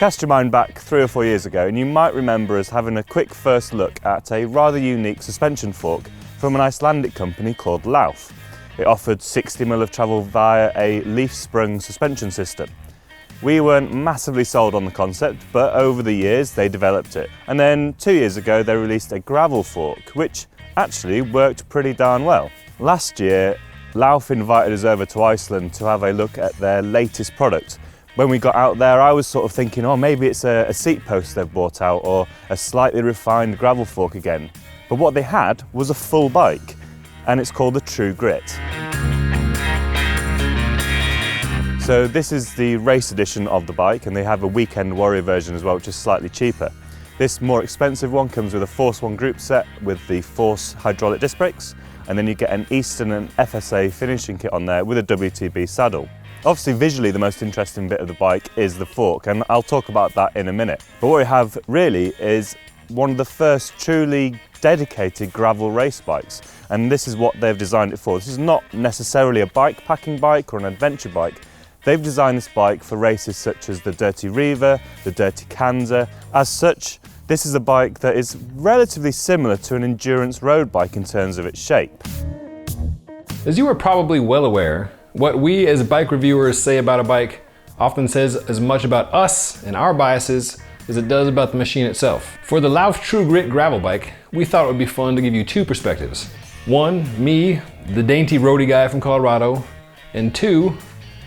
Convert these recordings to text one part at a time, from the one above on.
Cast your mind back 3 or 4 years ago and you might remember us having a quick first look at a rather unique suspension fork from an Icelandic company called Lauf. It offered 60mm of travel via a leaf-sprung suspension system. We weren't massively sold on the concept, but over the years they developed it. And then 2 years ago they released a gravel fork, which actually worked pretty darn well. Last year, Lauf invited us over to Iceland to have a look at their latest product. When we got out there, I was sort of thinking, oh, maybe it's a seat post they've brought out or a slightly refined gravel fork again. But what they had was a full bike, and it's called the True Grit. So this is the race edition of the bike, and they have a Weekend Warrior version as well, which is slightly cheaper. This more expensive one comes with a Force 1 group set with the Force hydraulic disc brakes, and then you get an Easton and FSA finishing kit on there with a WTB saddle. Obviously visually the most interesting bit of the bike is the fork, and I'll talk about that in a minute. But what we have really is one of the first truly dedicated gravel race bikes, and this is what they've designed it for. This is not necessarily a bike packing bike or an adventure bike. They've designed this bike for races such as the Dirty Reaver, the Dirty Kanza. As such, this is a bike that is relatively similar to an endurance road bike in terms of its shape. As you are probably well aware, what we as bike reviewers say about a bike often says as much about us and our biases as it does about the machine itself. For the Lauf True Grit gravel bike, we thought it would be fun to give you 2 perspectives. 1, me, the dainty roadie guy from Colorado, and 2,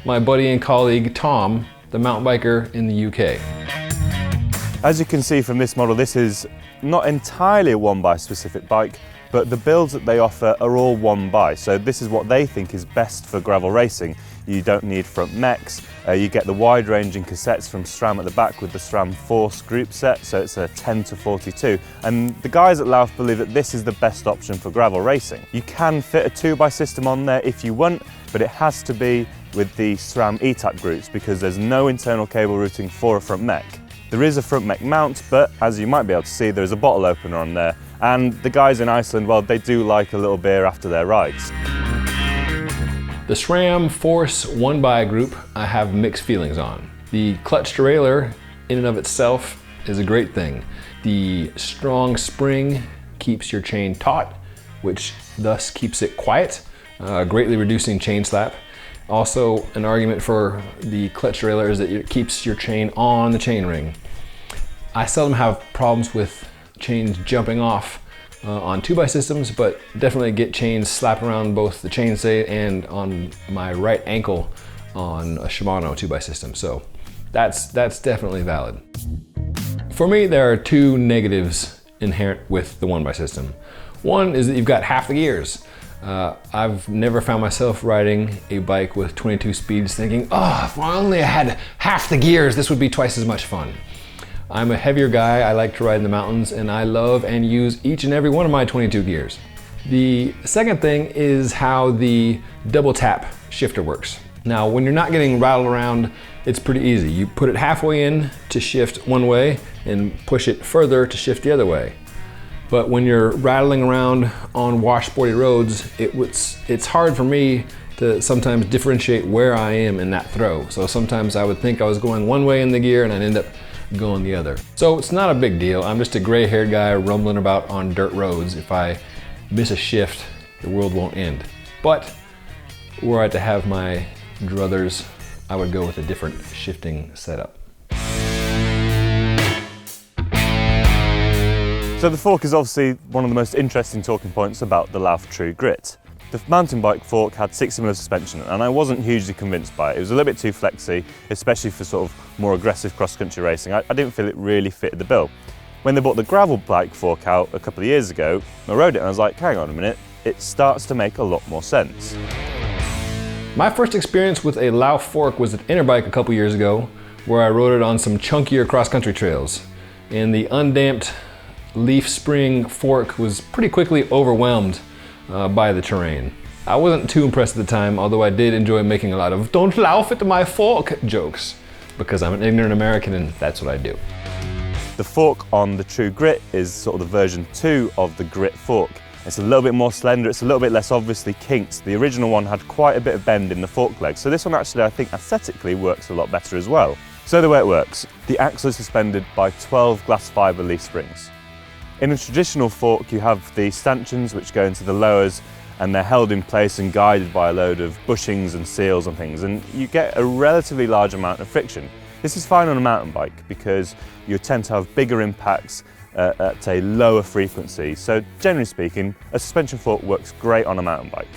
my buddy and colleague Tom, the mountain biker in the UK. As you can see from this model, this is not entirely a one-by specific bike, but the builds that they offer are all one by, so this is what they think is best for gravel racing. You don't need front mechs, you get the wide-ranging cassettes from SRAM at the back with the SRAM Force group set, so it's a 10-42, and the guys at Lauf believe that this is the best option for gravel racing. You can fit a 2x system on there if you want, but it has to be with the SRAM ETAP groups because there's no internal cable routing for a front mech. There is a front mech mount, but as you might be able to see, there is a bottle opener on there. And the guys in Iceland, well, they do like a little beer after their rides. The SRAM Force 1x group I have mixed feelings on. The clutch derailleur in and of itself is a great thing. The strong spring keeps your chain taut, which thus keeps it quiet, greatly reducing chain slap. Also, an argument for the clutch derailleur is that it keeps your chain on the chain ring. I seldom have problems with chains jumping off on 2x systems, but definitely get chains slapped around both the chainstay and on my right ankle on a Shimano 2x system. So that's definitely valid. For me, there are 2 negatives inherent with the 1x system. One is that you've got half the gears. I've never found myself riding a bike with 22 speeds thinking, oh, if I only had half the gears, this would be twice as much fun. I'm a heavier guy, I like to ride in the mountains, and I love and use each and every one of my 22 gears. The second thing is how the double tap shifter works. Now, when you're not getting rattled around, it's pretty easy. You put it halfway in to shift one way and push it further to shift the other way. But when you're rattling around on washboardy roads, it's hard for me to sometimes differentiate where I am in that throw. So sometimes I would think I was going one way in the gear and I'd end up going the other. So it's not a big deal. I'm just a gray-haired guy rumbling about on dirt roads. If I miss a shift, the world won't end. But were I to have my druthers, I would go with a different shifting setup. So the fork is obviously one of the most interesting talking points about the Lauf True Grit. The mountain bike fork had 60mm suspension and I wasn't hugely convinced by it. It was a little bit too flexy, especially for sort of more aggressive cross-country racing. I didn't feel it really fitted the bill. When they brought the gravel bike fork out a couple of years ago, I rode it and I was like, hang on a minute, it starts to make a lot more sense. My first experience with a Lauf fork was at Interbike a couple years ago, where I rode it on some chunkier cross-country trails. And the undamped leaf spring fork was pretty quickly overwhelmed by the terrain. I wasn't too impressed at the time, although I did enjoy making a lot of "don't laugh at my fork" jokes, because I'm an ignorant American and that's what I do. The fork on the True Grit is sort of the version 2 of the Grit fork. It's a little bit more slender, it's a little bit less obviously kinked. The original one had quite a bit of bend in the fork leg, so this one actually I think aesthetically works a lot better as well. So the way it works, the axle is suspended by 12 glass fibre leaf springs. In a traditional fork you have the stanchions which go into the lowers, and they're held in place and guided by a load of bushings and seals and things, and you get a relatively large amount of friction. This is fine on a mountain bike because you tend to have bigger impacts at a lower frequency, so generally speaking a suspension fork works great on a mountain bike.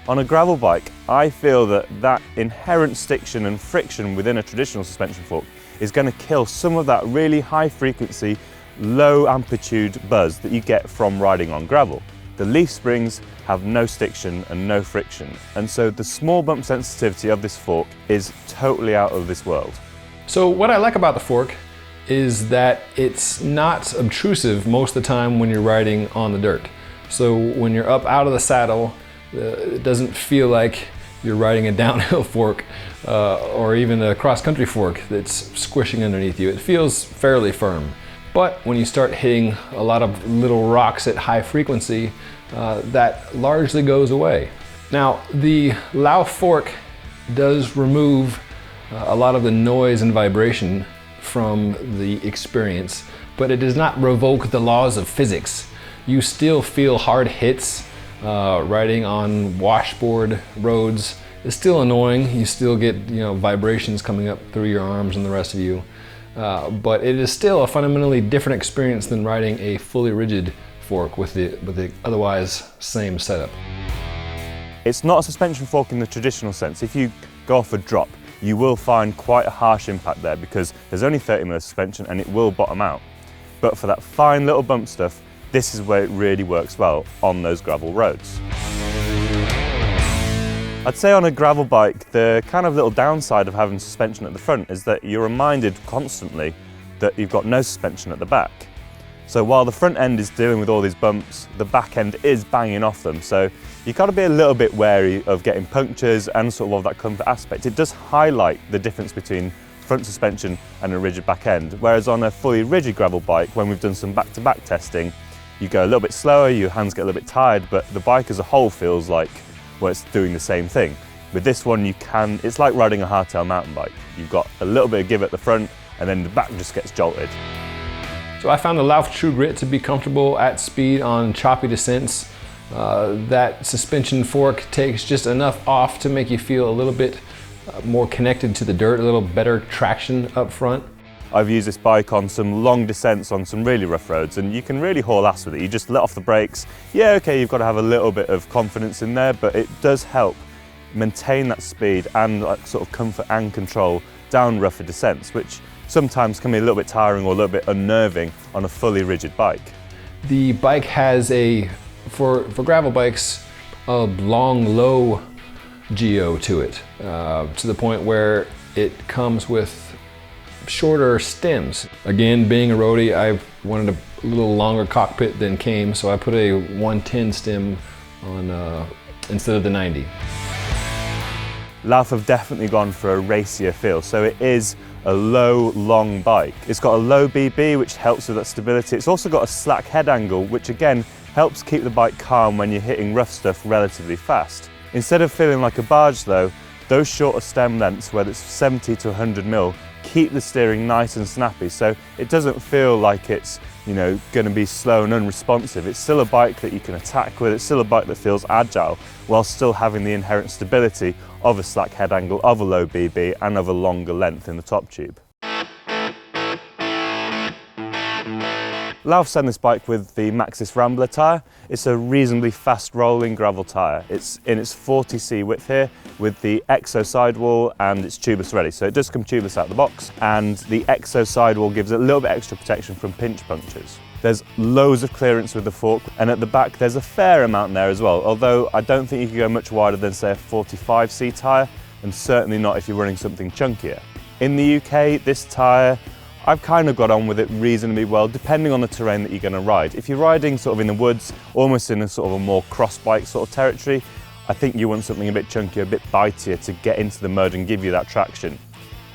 On a gravel bike, I feel that inherent stiction and friction within a traditional suspension fork is going to kill some of that really high frequency, low amplitude buzz that you get from riding on gravel. The leaf springs have no stiction and no friction, and so the small bump sensitivity of this fork is totally out of this world. So what I like about the fork is that it's not obtrusive most of the time when you're riding on the dirt. So when you're up out of the saddle, it doesn't feel like you're riding a downhill fork or even a cross-country fork that's squishing underneath you. It feels fairly firm. But when you start hitting a lot of little rocks at high frequency, that largely goes away. Now, the Lauf fork does remove a lot of the noise and vibration from the experience, but it does not revoke the laws of physics. You still feel hard hits. Riding on washboard roads is still annoying. You still get vibrations coming up through your arms and the rest of you. But it is still a fundamentally different experience than riding a fully rigid fork with the otherwise same setup. It's not a suspension fork in the traditional sense. If you go off a drop, you will find quite a harsh impact there because there's only 30mm suspension and it will bottom out. But for that fine little bump stuff, this is where it really works well on those gravel roads. I'd say on a gravel bike, the kind of little downside of having suspension at the front is that you're reminded constantly that you've got no suspension at the back. So while the front end is dealing with all these bumps, the back end is banging off them. So you've got to be a little bit wary of getting punctures and sort of that comfort aspect. It does highlight the difference between front suspension and a rigid back end. Whereas on a fully rigid gravel bike, when we've done some back-to-back testing, you go a little bit slower, your hands get a little bit tired, but the bike as a whole feels like, well, it's doing the same thing. With this one, it's like riding a hardtail mountain bike. You've got a little bit of give at the front, and then the back just gets jolted. So I found the Lauf True Grit to be comfortable at speed on choppy descents. That suspension fork takes just enough off to make you feel a little bit more connected to the dirt, a little better traction up front. I've used this bike on some long descents on some really rough roads, and you can really haul ass with it. You just let off the brakes. Yeah, okay, you've got to have a little bit of confidence in there, but it does help maintain that speed and sort of comfort and control down rougher descents, which sometimes can be a little bit tiring or a little bit unnerving on a fully rigid bike. The bike has for gravel bikes, a long, low geo to it, to the point where it comes with shorter stems. Again, being a roadie, I wanted a little longer cockpit than came, so I put a 110 stem on instead of the 90. Lauf have definitely gone for a racier feel, so it is a low, long bike. It's got a low BB, which helps with that stability. It's also got a slack head angle, which again helps keep the bike calm when you're hitting rough stuff relatively fast. Instead of feeling like a barge though, those shorter stem lengths, whether it's 70 to 100mm, keep the steering nice and snappy, so it doesn't feel like it's going to be slow and unresponsive. It's still a bike that you can attack with. It's still a bike that feels agile while still having the inherent stability of a slack head angle, of a low BB and of a longer length in the top tube. Lauf sent this bike with the Maxxis Rambler tyre. It's a reasonably fast rolling gravel tyre. It's in its 40C width here with the EXO sidewall, and it's tubeless ready. So it does come tubeless out of the box, and the EXO sidewall gives it a little bit extra protection from pinch punctures. There's loads of clearance with the fork, and at the back there's a fair amount there as well, although I don't think you can go much wider than say a 45C tyre, and certainly not if you're running something chunkier. In the UK, this tyre, I've kind of got on with it reasonably well, depending on the terrain that you're going to ride. If you're riding sort of in the woods, almost in a sort of a more cross bike sort of territory, I think you want something a bit chunkier, a bit bitier to get into the mud and give you that traction.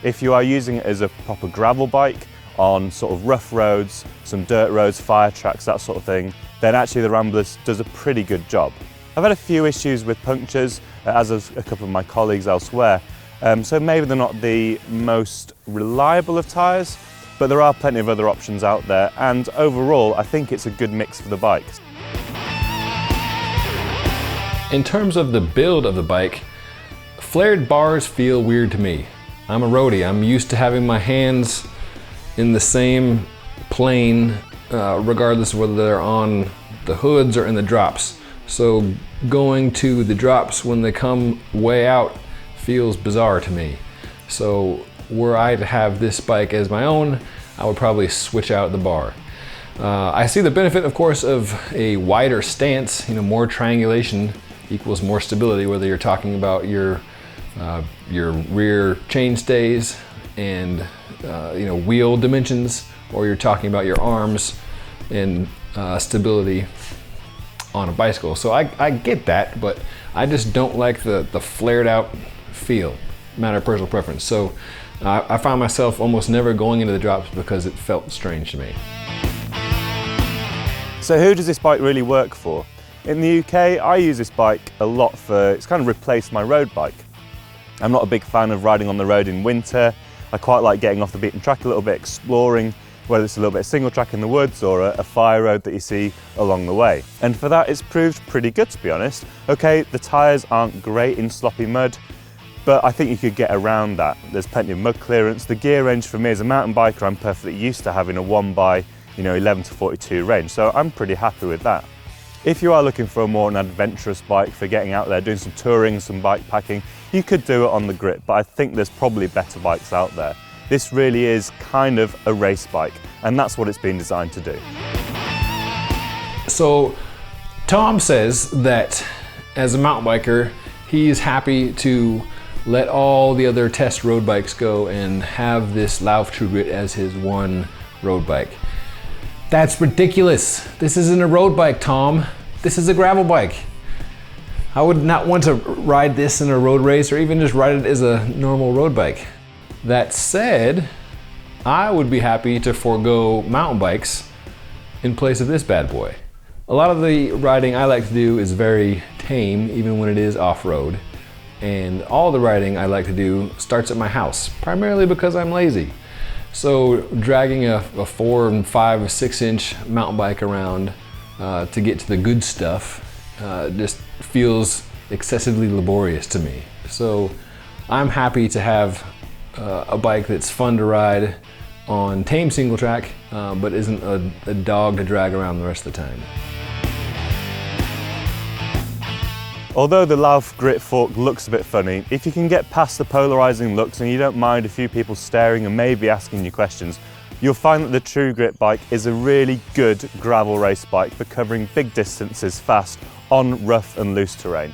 If you are using it as a proper gravel bike on sort of rough roads, some dirt roads, fire tracks, that sort of thing, then actually the Rambler does a pretty good job. I've had a few issues with punctures, as have a couple of my colleagues elsewhere, So maybe they're not the most reliable of tyres, but there are plenty of other options out there, and overall I think it's a good mix for the bikes. In terms of the build of the bike, flared bars feel weird to me. I'm a roadie. I'm used to having my hands in the same plane, regardless of whether they're on the hoods or in the drops. So going to the drops when they come way out feels bizarre to me. So were I to have this bike as my own, I would probably switch out the bar. I see the benefit, of course, of a wider stance. More triangulation equals more stability, whether you're talking about your rear chain stays and wheel dimensions, or you're talking about your arms and stability on a bicycle. So I get that, but I just don't like the flared out feel. Matter of personal preference. So I found myself almost never going into the drops because it felt strange to me. So who does this bike really work for? In the UK, I use this bike a lot it's kind of replaced my road bike. I'm not a big fan of riding on the road in winter. I quite like getting off the beaten track a little bit, exploring, whether it's a little bit of single track in the woods or a fire road that you see along the way. And for that, it's proved pretty good, to be honest. Okay, the tyres aren't great in sloppy mud, but I think you could get around that. There's plenty of mud clearance. The gear range for me as a mountain biker, I'm perfectly used to having a 1x11 to 42 range, so I'm pretty happy with that. If you are looking for a more adventurous bike for getting out there, doing some touring, some bike packing, you could do it on the Grit, but I think there's probably better bikes out there. This really is kind of a race bike, and that's what it's been designed to do. So Tom says that as a mountain biker, he's happy to let all the other test road bikes go and have this Lauf True Grit as his one road bike. That's ridiculous. This isn't a road bike, Tom. This is a gravel bike. I would not want to ride this in a road race or even just ride it as a normal road bike. That said, I would be happy to forego mountain bikes in place of this bad boy. A lot of the riding I like to do is very tame, even when it is off-road. And all the riding I like to do starts at my house, primarily because I'm lazy. So dragging a 4 and 5 or 6 inch mountain bike around to get to the good stuff just feels excessively laborious to me. So I'm happy to have a bike that's fun to ride on tame single track, but isn't a dog to drag around the rest of the time. Although the Lauf Grit fork looks a bit funny, if you can get past the polarising looks and you don't mind a few people staring and maybe asking you questions, you'll find that the True Grit bike is a really good gravel race bike for covering big distances fast on rough and loose terrain.